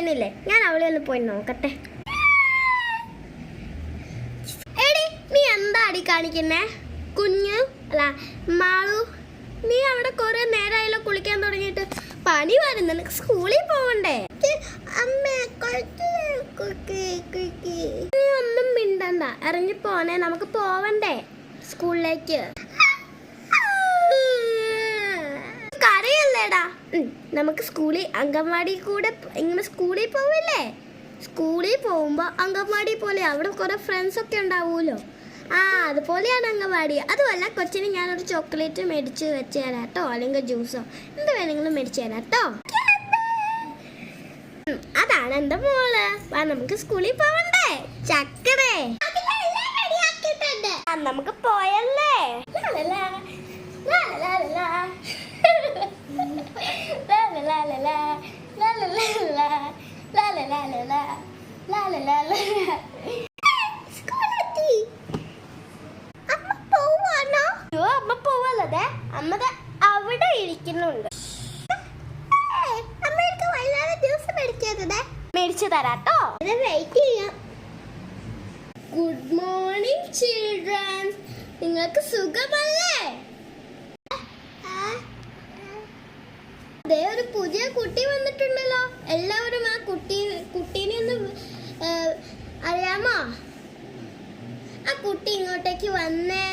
പോയില്ലേ? ഞാൻ അവളെ ഒന്ന് പോയി നോക്കട്ടെ. എടി നീ എന്താ അടി കാണിക്കുന്നേ? കുഞ്ഞു അല്ല മാളു, നീ അവിടെ കുറെ നേരമായല്ലോ കുളിക്കാൻ തുടങ്ങിയിട്ട്. പനി വരും, നിനക്ക് സ്കൂളിൽ പോവണ്ടേ? നീ ഒന്നും മിണ്ടണ്ട, ഇറങ്ങി പോണേ, നമുക്ക് പോവണ്ടേ സ്കൂളിലേക്ക്? കരയല്ലേടാ. നമുക്ക് സ്കൂളിൽ അംഗൻവാടി കൂടെ ഇങ്ങനെ സ്കൂളിൽ പോവില്ലേ? സ്കൂളിൽ പോകുമ്പോൾ അംഗൻവാടി പോലെ അവിടെ കുറെ ഫ്രണ്ട്സ് ഒക്കെ ഉണ്ടാവുമല്ലോ. അതുപോലെയാണ് അംഗൻവാടി. അതുമല്ല, കൊച്ചിന് ഞാനൊരു ചോക്ലേറ്റ് മേടിച്ച് വെച്ച് തരാം കേട്ടോ, അല്ലെങ്കിൽ ജ്യൂസോ എന്ത് വേണമെങ്കിലും മേടിച്ച് തരാം കേട്ടോ. അതാണ് എൻ്റെ മോള്. നമുക്ക് സ്കൂളിൽ പോവണ്ടേ ചക്കരേ? നമുക്ക് പോയല്ലേ? അമ്മ പോവല്ലേ? അമ്മ അവിടെ ഇരിക്കുന്നുണ്ട്. അമ്മക്ക് വല്ലാതെ ജ്യൂസ് മേടിച്ചു തരാട്ടോ. വെയിറ്റ് ചെയ്യാം. ഗുഡ് മോർണിംഗ് ചിൽഡ്രൻ, നിങ്ങൾക്ക് സുഖമല്ലേ? ഒരു പുതിയ കുട്ടി വന്നിട്ടുണ്ടല്ലോ. എല്ലാവരും ആ കുട്ടീനെ ഒന്ന് അറിയാമോ? ആ കുട്ടി ഇങ്ങോട്ടേക്ക് വന്നേ.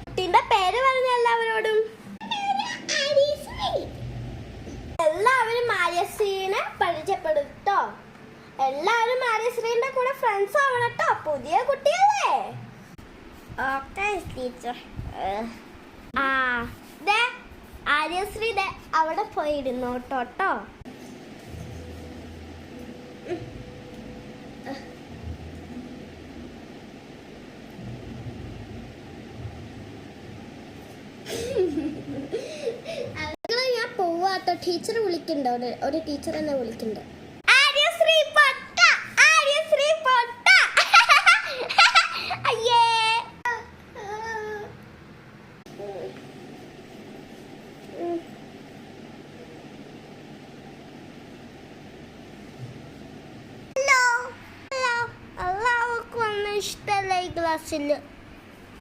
കുട്ടീന്റെ പേര് പറഞ്ഞ എല്ലാവരോടും. എല്ലാവരും മാര്യശ്രീനെ പരിചയപ്പെടുത്തോ. എല്ലാവരും മാര്യശ്രീന്റെ കൂടെ ഫ്രണ്ട്സ് ആവണട്ടോ. പുതിയ കുട്ടിയല്ലേ? Okay teacher. ആര്യശ്രീ അവിടെ പോയിരുന്നോട്ടോ. ഞാൻ പോവാട്ടോ. ടീച്ചർ വിളിക്കണ്ടോ? ഒരു ടീച്ചർ എന്നെ വിളിക്കണ്ടോ? ഇഷ്ടല്ല ഈ ക്ലാസ്സിൽ.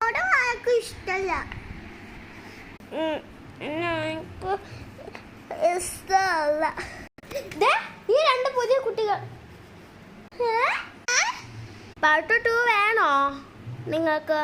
അവിടെ ആർക്കും ഇഷ്ടല്ല. എനിക്ക് ഇഷ്ടമല്ല. ഈ രണ്ട് പുതിയ കുട്ടികൾ. പാർട്ട് 2 വേണോ നിങ്ങൾക്ക്?